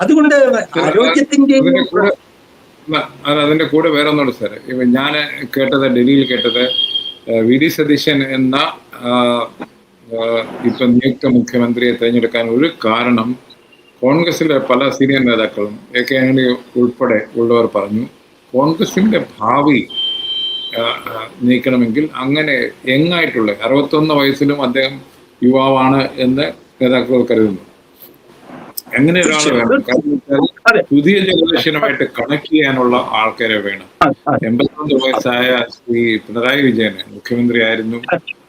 അതുകൊണ്ട് ആരോഗ്യത്തിന്റെയും അതിന്റെ കൂടെ വേറെ ഒന്നുണ്ട് സാർ. ഇപ്പൊ ഞാൻ കേട്ടത്, ഡൽഹിയിൽ കേട്ടത്, വി ഡി സതീശൻ എന്ന ഇപ്പൊ നിയുക്ത മുഖ്യമന്ത്രിയെ തിരഞ്ഞെടുക്കാൻ ഒരു കാരണം കോൺഗ്രസിലെ പല സീനിയർ നേതാക്കളും എ.കെ. ആന്റണി ഉൾപ്പെടെ ഉള്ളവർ പറഞ്ഞു, കോൺഗ്രസിന്റെ ഭാവി നീക്കണമെങ്കിൽ അങ്ങനെ യങ്ങായിട്ടുള്ള 61 വയസ്സിലും അദ്ദേഹം യുവാവാണ് എന്ന് നേതാക്കൾ കരുതുന്നു. എങ്ങനെ ഒരാൾ വേണം? കാരണം പുതിയ ജനറേഷനുമായിട്ട് കണക്ട് ചെയ്യാനുള്ള ആൾക്കാരെ വേണം. 81 വയസ്സായ ശ്രീ പിണറായി വിജയന് മുഖ്യമന്ത്രി ആയിരുന്നു.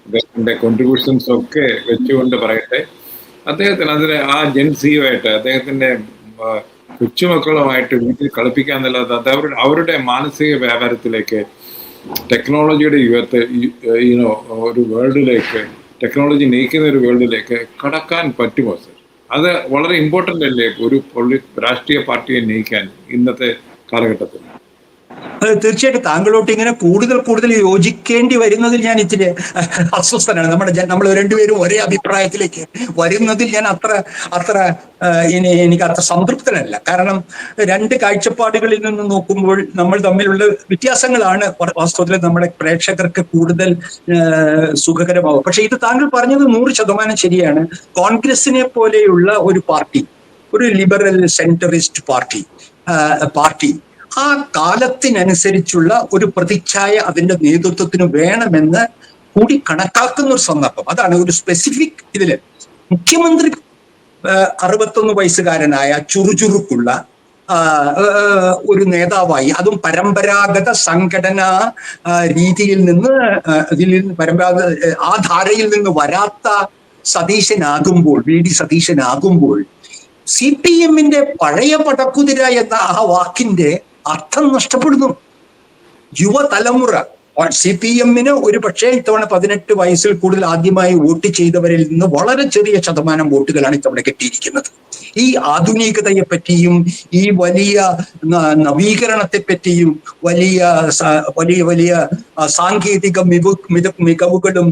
അദ്ദേഹത്തിന്റെ കോൺട്രിബ്യൂഷൻസ് ഒക്കെ വെച്ചുകൊണ്ട് പറയട്ടെ, അദ്ദേഹത്തിന് അതിന് ആ ജെൻസിയുമായിട്ട് അദ്ദേഹത്തിന്റെ കൊച്ചുമക്കളുമായിട്ട് വീട്ടിൽ കളിപ്പിക്കാന്നല്ലാതെ അത് അവരുടെ മാനസിക വ്യാപാരത്തിലേക്ക്, ടെക്നോളജിയുടെ യുഗത്തെ ഒരു വേൾഡിലേക്ക്, ടെക്നോളജി നയിക്കുന്ന ഒരു വേൾഡിലേക്ക് കടക്കാൻ പറ്റുമോ സർ? അത് വളരെ ഇമ്പോർട്ടൻ്റ് അല്ലേ ഒരു രാഷ്ട്രീയ പാർട്ടിയെ നയിക്കാൻ ഇന്നത്തെ കാലഘട്ടത്തിൽ? തീർച്ചയായിട്ടും താങ്കളോട്ട് ഇങ്ങനെ കൂടുതൽ യോജിക്കേണ്ടി വരുന്നതിൽ ഞാൻ ഇച്ചിരി അസ്വസ്ഥനാണ്. നമ്മൾ രണ്ടുപേരും ഒരേ അഭിപ്രായത്തിലേക്ക് വരുന്നതിൽ ഞാൻ അത്ര എനിക്ക് അത്ര സംതൃപ്തനല്ല. കാരണം രണ്ട് കാഴ്ചപ്പാടുകളിൽ നിന്ന് നോക്കുമ്പോൾ നമ്മൾ തമ്മിലുള്ള വ്യത്യാസങ്ങളാണ് വാസ്തവത്തിൽ നമ്മുടെ പ്രേക്ഷകർക്ക് കൂടുതൽ സുഖകരമാവും. പക്ഷെ ഇത് താങ്കൾ പറഞ്ഞത് 100% ശരിയാണ്. കോൺഗ്രസിനെ പോലെയുള്ള ഒരു പാർട്ടി, ഒരു ലിബറൽ സെൻട്രിസ്റ്റ് പാർട്ടി ആ കാലത്തിനനുസരിച്ചുള്ള ഒരു പ്രതിച്ഛായ അതിന്റെ നേതൃത്വത്തിന് വേണമെന്ന് കൂടി കണക്കാക്കുന്ന ഒരു സന്ദർഭം. അതാണ് ഒരു സ്പെസിഫിക് ഇതില്. മുഖ്യമന്ത്രി 61 വയസ്സുകാരനായ ചുറുചുറുക്കുള്ള ഒരു നേതാവായി, അതും പരമ്പരാഗത സംഘടനാ രീതിയിൽ നിന്ന് ആ ധാരയിൽ നിന്ന് വരാത്ത സതീശനാകുമ്പോൾ, വി ഡി സതീശനാകുമ്പോൾ, CPM-ന്റെ പഴയ പടക്കുതിര എന്ന ആ വാക്കിന്റെ അർത്ഥം നഷ്ടപ്പെടുന്നു. യുവതലമുറ CPM-ന് ഒരു പക്ഷേ ഇത്തവണ 18 വയസ്സിൽ കൂടുതൽ ആദ്യമായി വോട്ട് ചെയ്തവരിൽ നിന്ന് വളരെ ചെറിയ ശതമാനം വോട്ടുകളാണ് ഇത്തവണ കിട്ടിയിരിക്കുന്നത്. ഈ ആധുനികതയെ പറ്റിയും ഈ വലിയ നവീകരണത്തെ പറ്റിയും വലിയ സാങ്കേതിക മികവുകളും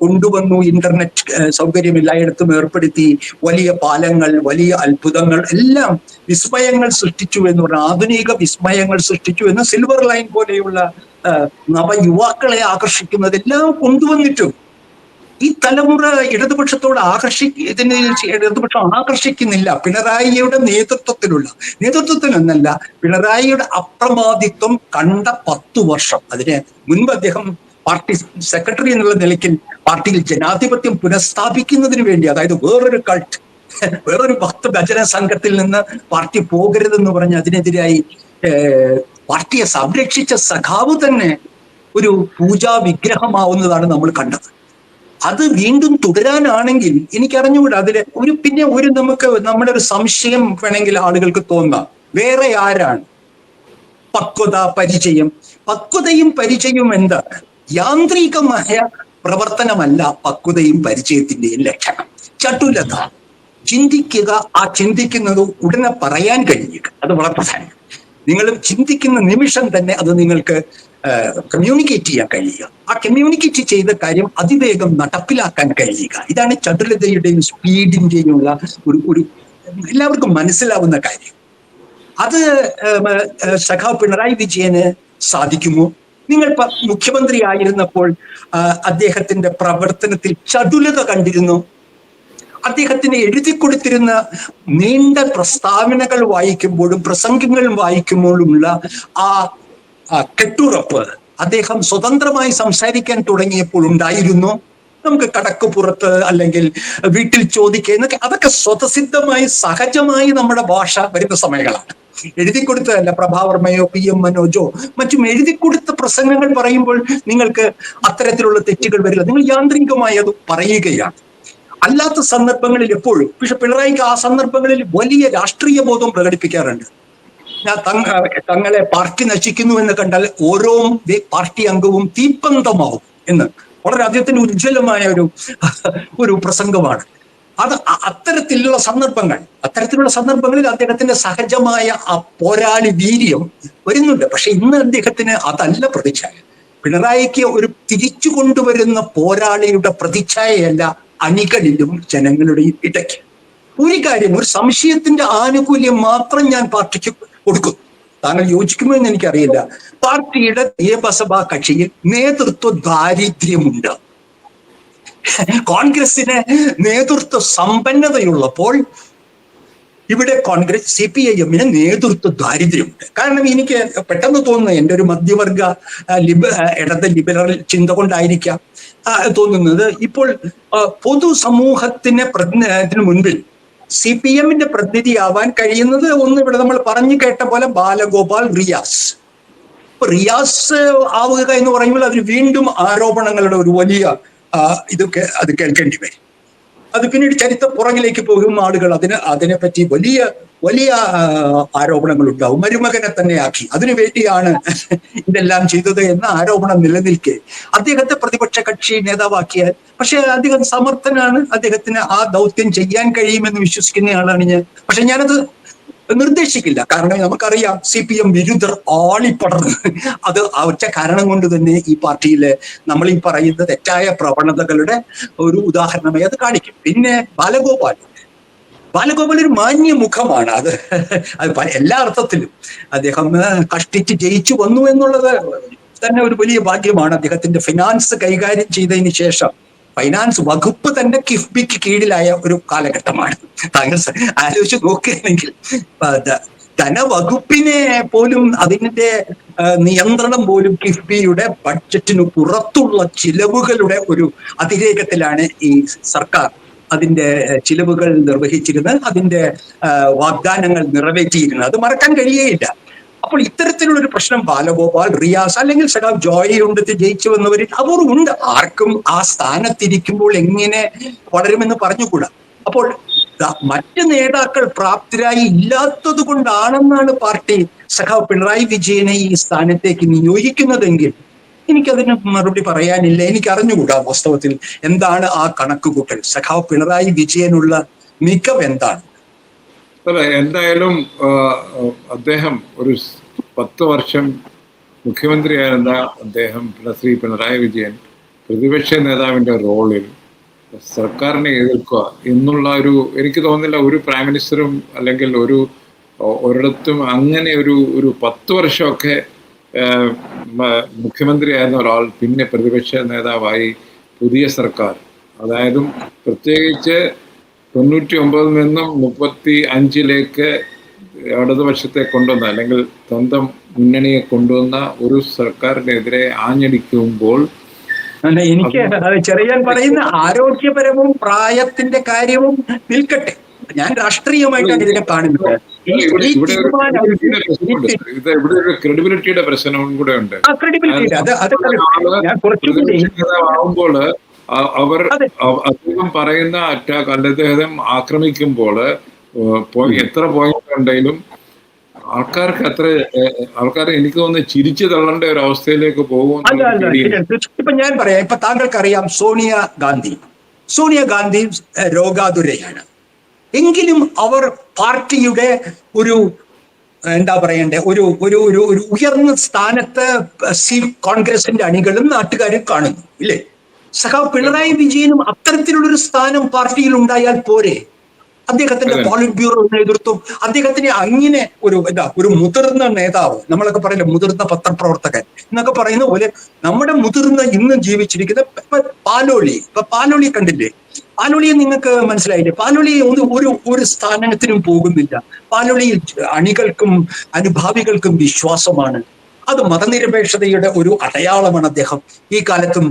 കൊണ്ടുവന്നു, ഇന്റർനെറ്റ് സൗകര്യം എല്ലായിടത്തും ഏർപ്പെടുത്തി, വലിയ പാലങ്ങൾ, വലിയ അത്ഭുതങ്ങൾ, എല്ലാം വിസ്മയങ്ങൾ സൃഷ്ടിച്ചു എന്ന് പറഞ്ഞാൽ, ആധുനിക വിസ്മയങ്ങൾ സൃഷ്ടിച്ചു എന്ന് സിൽവർ ലൈൻ പോലെയുള്ള നവയുവാക്കളെ ആകർഷിക്കുന്നതെല്ലാം കൊണ്ടുവന്നിട്ടും ഈ തലമുറ ഇടതുപക്ഷത്തോട് ഇടതുപക്ഷം ആകർഷിക്കുന്നില്ല. പിണറായിയുടെ നേതൃത്വത്തിനൊന്നല്ല, പിണറായിയുടെ അപ്രമാദിത്വം കണ്ട 10 വർഷം. അതിന് മുൻപ് അദ്ദേഹം പാർട്ടി സെക്രട്ടറി എന്നുള്ള നിലയ്ക്ക് പാർട്ടിയിൽ ജനാധിപത്യം പുനഃസ്ഥാപിക്കുന്നതിന് വേണ്ടി, അതായത് വേറൊരു ഭക്തഭജന സംഘത്തിൽ നിന്ന് പാർട്ടി പോകരുതെന്ന് പറഞ്ഞ് അതിനെതിരായി പാർട്ടിയെ സംരക്ഷിച്ച സഖാവ് തന്നെ ഒരു പൂജാ വിഗ്രഹമാവുന്നതാണ് നമ്മൾ കണ്ടത്. അത് വീണ്ടും തുടരാനാണെങ്കിൽ എനിക്കറിഞ്ഞുകൂടാ. അതില് നമുക്ക് നമ്മുടെ ഒരു സംശയം വേണമെങ്കിൽ ആളുകൾക്ക് തോന്നാം, വേറെ ആരാണ് പക്വതയും പരിചയവും എന്താ? യാന്ത്രികമായ പ്രവർത്തനമല്ല പക്വതയും പരിചയത്തിന്റെയും ലക്ഷണം. ചടുലത, ചിന്തിക്കുക, ആ ചിന്തിക്കുന്നത് ഉടനെ പറയാൻ കഴിയുക, അത് വളരെ പ്രധാനം. നിങ്ങൾ ചിന്തിക്കുന്ന നിമിഷം തന്നെ അത് നിങ്ങൾക്ക് കമ്മ്യൂണിക്കേറ്റ് ചെയ്യാൻ കഴിയുക, ആ കമ്മ്യൂണിക്കേറ്റ് ചെയ്ത കാര്യം അതിവേഗം നടപ്പിലാക്കാൻ കഴിയുക. ഇതാണ് ചടുലതയുടെയും സ്പീഡിന്റെയും ഉള്ള ഒരു എല്ലാവർക്കും മനസ്സിലാവുന്ന കാര്യം. അത് സഖാവ് പിണറായി വിജയന് സാധിക്കുമോ? നിങ്ങൾ മുഖ്യമന്ത്രി ആയിരുന്നപ്പോൾ അദ്ദേഹത്തിന്റെ പ്രവർത്തനത്തിൽ ചടുലത കണ്ടിരുന്നു. അദ്ദേഹത്തിന് എഴുതി കൊടുത്തിരുന്ന നീണ്ട പ്രസ്താവനകൾ വായിക്കുമ്പോഴും പ്രസംഗങ്ങൾ വായിക്കുമ്പോഴുമുള്ള ആ കെട്ടുറപ്പ് അദ്ദേഹം സ്വതന്ത്രമായി സംസാരിക്കാൻ തുടങ്ങിയപ്പോൾ ഉണ്ടായിരുന്നു. നമുക്ക് കടക്കുപുറത്ത് അല്ലെങ്കിൽ വീട്ടിൽ ചോദിക്കുക, അതൊക്കെ സ്വതസിദ്ധമായി സഹജമായി നമ്മുടെ ഭാഷ വരുന്ന സമയങ്ങളാണ്. എഴുതി കൊടുത്തതല്ല. പ്രഭാവർമ്മയോ PM മനോജോ മറ്റും എഴുതി കൊടുത്ത പ്രസംഗങ്ങൾ പറയുമ്പോൾ നിങ്ങൾക്ക് അത്തരത്തിലുള്ള തെറ്റുകൾ വരില്ല. നിങ്ങൾ യാന്ത്രികമായി അത് പറയുകയാണ്. അല്ലാത്ത സന്ദർഭങ്ങളിൽ എപ്പോഴും പക്ഷെ പിണറായിക്ക് ആ സന്ദർഭങ്ങളിൽ വലിയ രാഷ്ട്രീയ ബോധം പ്രകടിപ്പിക്കാറുണ്ട്. തങ്ങളെ പാർട്ടി നശിക്കുന്നു എന്ന് കണ്ടാൽ ഓരോ പാർട്ടി അംഗവും തീപ്പന്തമാവും എന്ന് വളരെ അദ്ദേഹത്തിന് ഉജ്ജ്വലമായ ഒരു പ്രസംഗമാണ് അത്. അത്തരത്തിലുള്ള സന്ദർഭങ്ങളിൽ അദ്ദേഹത്തിന്റെ സഹജമായ ആ പോരാളി വീര്യം വരുന്നുണ്ട്. പക്ഷെ ഇന്ന് അദ്ദേഹത്തിന് അതല്ല പ്രതിച്ഛായ. പിണറായിക്ക് ഒരു തിരിച്ചു കൊണ്ടുവരുന്ന പോരാളിയുടെ പ്രതിച്ഛായയല്ല അണികളിലും ജനങ്ങളുടെയും ഇടയ്ക്ക്. ഒരു കാര്യം, ഒരു സംശയത്തിന്റെ ആനുകൂല്യം മാത്രം ഞാൻ പാർട്ടിക്ക് കൊടുക്കും. താങ്കൾ യോജിക്കുമോ എന്ന് എനിക്കറിയില്ല. പാർട്ടിയുടെ നിയമസഭാ കക്ഷിയിൽ നേതൃത്വ ദാരിദ്ര്യമുണ്ട്. കോൺഗ്രസിന് നേതൃത്വ സമ്പന്നതയുള്ളപ്പോൾ ഇവിടെ കോൺഗ്രസ് CPIM-ന് നേതൃത്വ ദാരിദ്ര്യമുണ്ട്. കാരണം എനിക്ക് പെട്ടെന്ന് തോന്നുന്നത്, എൻ്റെ ഒരു മധ്യവർഗ ഇടത് ലിബറൽ ചിന്ത കൊണ്ടായിരിക്കാം തോന്നുന്നത്, ഇപ്പോൾ പൊതുസമൂഹത്തിന് മുൻപിൽ CPM-ന്റെ പ്രതിനിധിയാവാൻ കഴിയുന്നത് ഒന്ന് ഇവിടെ നമ്മൾ പറഞ്ഞു കേട്ട പോലെ ബാലഗോപാൽ, റിയാസ്. റിയാസ് ആവുക എന്ന് പറയുമ്പോൾ അതിന് വീണ്ടും ആരോപണങ്ങളുടെ ഒരു വലിയ ഇതൊക്കെ അത് കേൾക്കേണ്ടി വരും. അത് പിന്നീട് ചരിത്ര പുറകിലേക്ക് പോകും ആളുകൾ അതിനെപ്പറ്റി വലിയ വലിയ ആരോപണങ്ങൾ ഉണ്ടാവും. മരുമകനെ തന്നെ ആക്കി അതിനു വേണ്ടിയാണ് ഇതെല്ലാം ചെയ്തത് എന്ന ആരോപണം നിലനിൽക്കെ അദ്ദേഹത്തെ പ്രതിപക്ഷ കക്ഷി നേതാവാക്കിയാൽ, പക്ഷെ അദ്ദേഹം സമർത്ഥനാണ്, അദ്ദേഹത്തിന് ആ ദൗത്യം ചെയ്യാൻ കഴിയുമെന്ന് വിശ്വസിക്കുന്നയാളാണ് ഞാൻ. പക്ഷെ ഞാനത് നിർദ്ദേശിക്കില്ല. കാരണം നമുക്കറിയാം CPM വിരുദ്ധർ ആളിപ്പടർന്ന് അത് ഒറ്റ കാരണം കൊണ്ട് തന്നെ ഈ പാർട്ടിയിലെ നമ്മൾ ഈ പറയുന്ന തെറ്റായ പ്രവണതകളുടെ ഒരു ഉദാഹരണമായി അത് കാണിക്കും. പിന്നെ ബാലഗോപാൽ ഒരു മാന്യ മുഖമാണ്. അത് എല്ലാ അർത്ഥത്തിലും അദ്ദേഹം കഷ്ടിച്ച് ജയിച്ചു വന്നു എന്നുള്ളത് തന്നെ ഒരു വലിയ ഭാഗ്യമാണ്. അദ്ദേഹത്തിന്റെ ഫിനാൻസ് കൈകാര്യം ചെയ്തതിന് ശേഷം ഫൈനാൻസ് വകുപ്പ് തന്നെ കിഫ്ബിക്ക് കീഴിലായ ഒരു കാലഘട്ടമാണ്. താങ്കൾ ആലോചിച്ച് നോക്കുകയാണെങ്കിൽ ധനവകുപ്പിനെ പോലും അതിന്റെ നിയന്ത്രണം പോലും കിഫ്ബിയുടെ ബഡ്ജറ്റിന് പുറത്തുള്ള ചിലവുകളുടെ ഒരു അതിരേകത്തിലാണ് ഈ സർക്കാർ അതിന്റെ ചിലവുകൾ നിർവഹിച്ചിരുന്നത്, അതിന്റെ വാഗ്ദാനങ്ങൾ നിറവേറ്റിയിരുന്നത്. അത് മറക്കാൻ കഴിയുകയില്ല. അപ്പോൾ ഇത്തരത്തിലുള്ളൊരു പ്രശ്നം ബാലഗോപാൽ, റിയാസ് അല്ലെങ്കിൽ സഖാവ് ജോയി ഉണ്ടെത്തി ജയിച്ചു വന്നവരിൽ അവർ ഉണ്ട്. ആർക്കും ആ സ്ഥാനത്തിരിക്കുമ്പോൾ എങ്ങനെ വളരുമെന്ന് പറഞ്ഞുകൂടാ. അപ്പോൾ മറ്റ് നേതാക്കൾ പ്രാപ്തരായി ഇല്ലാത്തത് കൊണ്ടാണെന്നാണ് പാർട്ടി സഖാവ് പിണറായി വിജയനെ ഈ സ്ഥാനത്തേക്ക് നിയോഗിക്കുന്നതെങ്കിൽ എനിക്കതിന് മറുപടി പറയാനില്ല. എനിക്ക് അറിഞ്ഞുകൂടാ വാസ്തവത്തിൽ എന്താണ് ആ കണക്കുകൂട്ടൽ. സഖാവ് പിണറായി വിജയനുള്ള മികവ് എന്താണ്? എന്തായാലും അദ്ദേഹം ഒരു 10 വർഷം മുഖ്യമന്ത്രിയായിരുന്ന അദ്ദേഹം ശ്രീ പിണറായി വിജയൻ പ്രതിപക്ഷ നേതാവിൻ്റെ റോളിൽ സർക്കാരിനെ എതിർക്കുക എന്നുള്ള എനിക്ക് തോന്നുന്നില്ല ഒരു പ്രൈം മിനിസ്റ്ററും അല്ലെങ്കിൽ ഒരിടത്തും അങ്ങനെ ഒരു 10 വർഷമൊക്കെ മുഖ്യമന്ത്രിയായിരുന്ന ഒരാൾ പിന്നെ പ്രതിപക്ഷ നേതാവായി പുതിയ സർക്കാർ, അതായത് പ്രത്യേകിച്ച് 99 നിന്നും 35 ഇടതുപക്ഷത്തെ കൊണ്ടുവന്ന അല്ലെങ്കിൽ സ്വന്തം മുന്നണിയെ കൊണ്ടുവന്ന ഒരു സർക്കാരിനെതിരെ ആഞ്ഞടിക്കുമ്പോൾ എനിക്ക് ചെറിയാൻ പറയുന്ന ആരോഗ്യപരവും പ്രായത്തിന്റെ കാര്യവും നിൽക്കട്ടെ, ഞാൻ രാഷ്ട്രീയമായിട്ടാണ് ഇതിനെ കാണുന്നത്. ഇവിടെ ഒരു ക്രെഡിബിലിറ്റിയുടെ പ്രശ്നവും കൂടെ ഉണ്ട്. ആവുമ്പോൾ അദ്ദേഹം പറയുന്ന അറ്റാക്ക് അദ്ദേഹം ആക്രമിക്കുമ്പോൾ എത്ര പോയിന്റ് ഉണ്ടെങ്കിലും ആൾക്കാർ എനിക്ക് തോന്നുന്നു ചിരിച്ചു തള്ളേണ്ട ഒരു അവസ്ഥയിലേക്ക് പോകും. ഇപ്പൊ ഞാൻ പറയാം, ഇപ്പൊ താങ്കൾക്കറിയാം സോണിയാഗാന്ധി രോഗാതുരയാണ്. എങ്കിലും അവർ പാർട്ടിയുടെ ഒരു എന്താ പറയണ്ടേ ഒരു ഒരു ഒരു ഒരു ഉയർന്ന സ്ഥാനത്ത് കോൺഗ്രസിന്റെ അണികളും നാട്ടുകാരും കാണുന്നു ഇല്ലേ? സഖാവ് പിണറായി വിജയനും അത്തരത്തിലുള്ളൊരു സ്ഥാനം പാർട്ടിയിൽ ഉണ്ടായാൽ പോരെ? അദ്ദേഹത്തിന്റെ പോളിറ്റ് ബ്യൂറോ നേതൃത്വം, അദ്ദേഹത്തിന് അങ്ങനെ ഒരു മുതിർന്ന നേതാവ്, നമ്മളൊക്കെ പറയില്ല മുതിർന്ന പത്രപ്രവർത്തകൻ എന്നൊക്കെ പറയുന്ന പോലെ നമ്മുടെ മുതിർന്ന ഇന്ന് ജീവിച്ചിരിക്കുന്ന പാലോളി കണ്ടില്ലേ? പാലോളിയെ നിങ്ങൾക്ക് മനസ്സിലായില്ലേ? പാലോളി ഒരു സ്ഥാനത്തിനും പോകുന്നില്ല. പാലോളിയിൽ അണികൾക്കും അനുഭാവികൾക്കും വിശ്വാസമാണ്. അത് മതനിരപേക്ഷതയുടെ ഒരു അടയാളമാണ് അദ്ദേഹം. ഈ കാലത്തും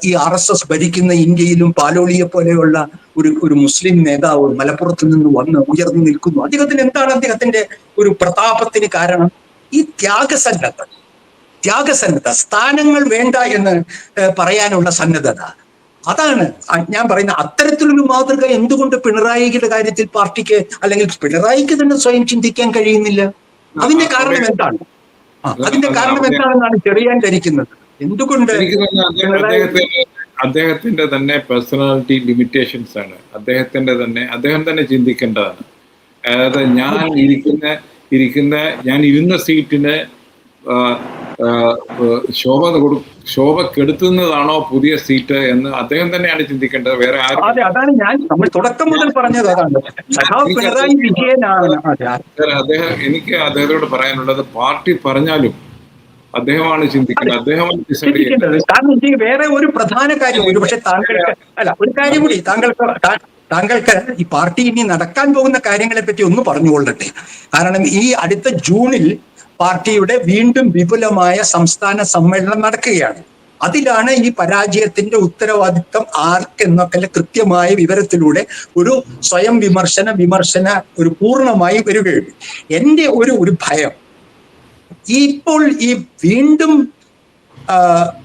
ഈ RSS ഭരിക്കുന്ന ഇന്ത്യയിലും പാലോളിയെ പോലെയുള്ള ഒരു മുസ്ലിം നേതാവ് മലപ്പുറത്ത് നിന്ന് വന്ന് ഉയർന്നു നിൽക്കുന്നു. അദ്ദേഹത്തിന് എന്താണ് അദ്ദേഹത്തിന്റെ ഒരു പ്രതാപത്തിന് കാരണം? ഈ ത്യാഗസന്നദ്ധ, സ്ഥാനങ്ങൾ വേണ്ട എന്ന് പറയാനുള്ള സന്നദ്ധത. അതാണ് ഞാൻ പറയുന്ന അത്തരത്തിലൊരു മാതൃക എന്തുകൊണ്ട് പിണറായിയുടെ കാര്യത്തിൽ പാർട്ടിക്ക് അല്ലെങ്കിൽ പിണറായിക്ക് തന്നെ സ്വയം ചിന്തിക്കാൻ കഴിയുന്നില്ല? അതിന്റെ കാരണം എന്താണ്? എന്താണെന്നാണ് ചെറിയാൻ ധരിക്കുന്നത്. എന്തുകൊണ്ട്? അദ്ദേഹത്തിന്റെ തന്നെ പേഴ്സണാലിറ്റി ലിമിറ്റേഷൻസ് ആണ്. അദ്ദേഹം തന്നെ ചിന്തിക്കേണ്ടതാണ്. അതായത് ഞാൻ ഇരുന്ന സീറ്റിന് ശോഭ കെടുത്തുന്നതാണോ പുതിയ സീറ്റ് എന്ന് അദ്ദേഹം തന്നെയാണ് ചിന്തിക്കേണ്ടത്. വേറെ ആരും. അതെ, അതാണ് നമ്മൾ തുടക്കം മുതൽ പറഞ്ഞത്. അതാണ് പിണറായി വിജയനാണ്. എനിക്ക് അദ്ദേഹത്തോട് പറയാനുള്ളത്, പാർട്ടി പറഞ്ഞാലും അദ്ദേഹമാണ് ചിന്തിക്കേണ്ടത്, അദ്ദേഹമാണ് ഡിസൈഡ് ചെയ്യേണ്ടത്. കാരണം വേറെ ഒരു പ്രധാന കാര്യം, ഒരു പക്ഷെ താങ്കൾക്ക് ഒരു കാര്യം കൂടി താങ്കൾക്ക് ഈ പാർട്ടി ഇനി നടക്കാൻ പോകുന്ന കാര്യങ്ങളെ പറ്റി ഒന്ന് പറഞ്ഞുകൊള്ളട്ടെ. കാരണം ഈ അടുത്ത ജൂണിൽ പാർട്ടിയുടെ വീണ്ടും വിപുലമായ സംസ്ഥാന സമ്മേളനം നടക്കുകയാണ്. അതിലാണ് ഈ പരാജയത്തിന്റെ ഉത്തരവാദിത്വം ആർക്കെന്നൊക്കെ കൃത്യമായ വിവരത്തിലൂടെ ഒരു സ്വയം വിമർശന ഒരു പൂർണ്ണമായി വരികയുള്ളൂ. എന്റെ ഒരു ഭയം, ഇപ്പോൾ ഈ വീണ്ടും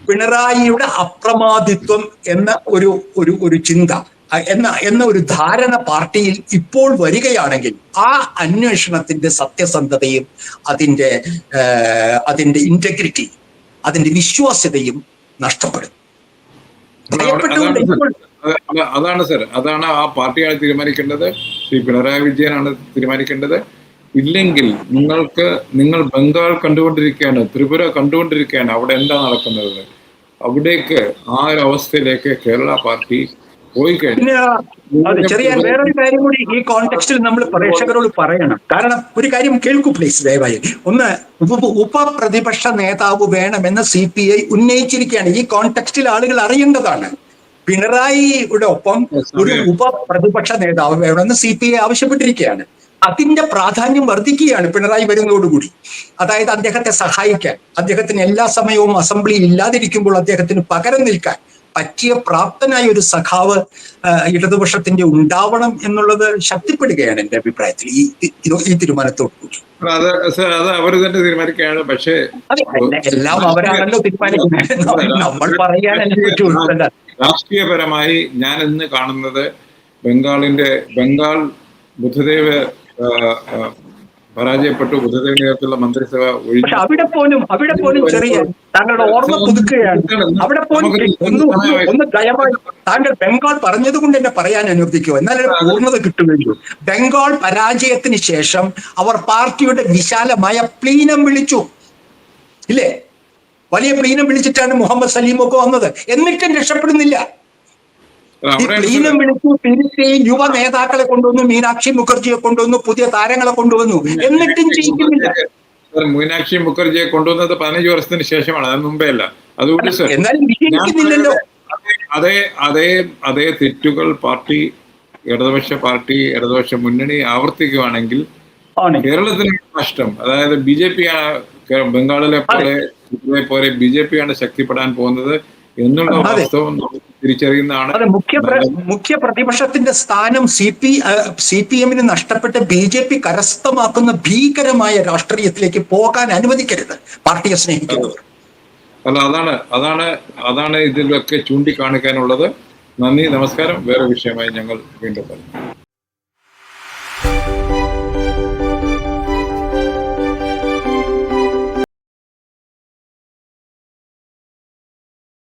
പിണറായിയുടെ അപ്രമാദിത്വം എന്ന ഒരു ചിന്ത എന്ന ഒരു ധാരണ പാർട്ടിയിൽ ഇപ്പോൾ വരികയാണെങ്കിൽ ആ അന്വേഷണത്തിന്റെ സത്യസന്ധതയും അതിന്റെ ഇന്റഗ്രിറ്റി, അതിന്റെ വിശ്വാസ്യതയും നഷ്ടപ്പെടും. അതാണ് സർ, അതാണ് ആ പാർട്ടിയാണ് തീരുമാനിക്കേണ്ടത്. ശ്രീ പിണറായി വിജയനാണ് തീരുമാനിക്കേണ്ടത്. ഇല്ലെങ്കിൽ നിങ്ങൾ ബംഗാൾ കണ്ടുകൊണ്ടിരിക്കുകയാണ്, ത്രിപുര കണ്ടുകൊണ്ടിരിക്കുകയാണ്, അവിടെ എന്താ നടക്കുന്നത്. അവിടേക്ക് ആ ഒരു അവസ്ഥയിലേക്ക് കേരള പാർട്ടി പോയി കഴിഞ്ഞു. ചെറിയ വേറൊരു കാര്യം കൂടി ഈ കോണ്ടെക്സ്റ്റിൽ നമ്മൾ പ്രേക്ഷകരോട് പറയണം. കാരണം ഒരു കാര്യം കേൾക്കൂ പ്ലീസ് ദയവായി. ഒന്ന്, ഉപപ്രതിപക്ഷ നേതാവ് വേണമെന്ന് CPI ഉന്നയിച്ചിരിക്കുകയാണ്. ഈ കോണ്ടെക്സ്റ്റിൽ ആളുകൾ അറിയേണ്ടതാണ്. പിണറായിയുടെ ഒപ്പം ഒരു ഉപപ്രതിപക്ഷ നേതാവ് വേണമെന്ന് CPI ആവശ്യപ്പെട്ടിരിക്കുകയാണ്. അതിന്റെ പ്രാധാന്യം വർദ്ധിക്കുകയാണ് പിണറായി വരുന്നതോടുകൂടി. അതായത് അദ്ദേഹത്തെ സഹായിക്കാൻ, അദ്ദേഹത്തിന് എല്ലാ സമയവും അസംബ്ലിയിൽ ഇല്ലാതിരിക്കുമ്പോൾ അദ്ദേഹത്തിന് പകരം നിൽക്കാൻ പറ്റിയ പ്രാപ്തനായ ഒരു സഖാവ് ഇടതുപക്ഷത്തിന്റെ ഉണ്ടാവണം എന്നുള്ളത് ശക്തിപ്പെടുകയാണ് എന്റെ അഭിപ്രായത്തിൽ ഈ തീരുമാനത്തോടുകൂടി. അത് അവർ തന്നെ തീരുമാനിക്കുകയാണ്. പക്ഷേ എല്ലാം അവരാണല്ലോ തീരുമാനിക്കുന്നത്, നമ്മൾ പറയാനല്ലേ പറ്റുള്ളൂ. രാഷ്ട്രീയപരമായി ഞാൻ ഇന്ന് കാണുന്നത് ബംഗാൾ ബുദ്ധദേവ് പരാജയപ്പെട്ടു, ബുദ്ധദേവ് നേതൃത്വത്തിലുള്ള മന്ത്രിസഭ ഒഴിഞ്ഞു. അവിടെ പോലും ചെറിയ താങ്കളുടെ ഓർമ്മ പുതുക്കുകയാണ്. അവിടെ പോലും ഒന്ന് ദയവായി താങ്കൾ ബംഗാൾ പറഞ്ഞത് കൊണ്ട് എന്നെ പറയാൻ അനുവദിക്കുമോ, എന്നാലും പൂർണ്ണത കിട്ടുകയുള്ളൂ. ബംഗാൾ പരാജയത്തിന് ശേഷം അവർ പാർട്ടിയുടെ വിശാലമായ പ്ലീനം വിളിച്ചു, ഇല്ലേ? വലിയ പ്ലീനം വിളിച്ചിട്ടാണ് മുഹമ്മദ് സലീമൊക്കെ വന്നത്. എന്നിട്ടും രക്ഷപ്പെടുന്നില്ല. പ്ലീനം വിളിച്ചു, തിരിച്ച് യുവ നേതാക്കളെ കൊണ്ടുവന്നു, മീനാക്ഷി മുഖർജിയെ കൊണ്ടുവന്നു, പുതിയ താരങ്ങളെ കൊണ്ടുവന്നു, എന്നിട്ടും ജയിക്കുന്നില്ല. മീനാക്ഷി മുഖർജിയെ കൊണ്ടുവന്നത് 15 വർഷത്തിന് ശേഷമാണ്, അതിന് മുമ്പേ അല്ല. അതുകൊണ്ട് അതേ തെറ്റുകൾ ഇടതുപക്ഷ മുന്നണി ആവർത്തിക്കുകയാണെങ്കിൽ കേരളത്തിന് നഷ്ടം. അതായത് BJP ബംഗാളിലെ പോലെ BJP ആണ് ശക്തിപ്പെടാൻ പോകുന്നത് എന്നുള്ള വാസ്തവം തിരിച്ചറിയുന്നതാണ്. മുഖ്യ പ്രതിപക്ഷത്തിന്റെ സ്ഥാനം CPM നഷ്ടപ്പെട്ട് BJP കരസ്ഥമാക്കുന്ന ഭീകരമായ രാഷ്ട്രീയത്തിലേക്ക് പോകാൻ അനുവദിക്കരുത് പാർട്ടിയെ സ്നേഹിക്കുന്നവർ. അതാണ് ഇതിലൊക്കെ ചൂണ്ടിക്കാണിക്കാനുള്ളത്. നന്ദി, നമസ്കാരം. വേറെ വിഷയമായി ഞങ്ങൾ വീണ്ടും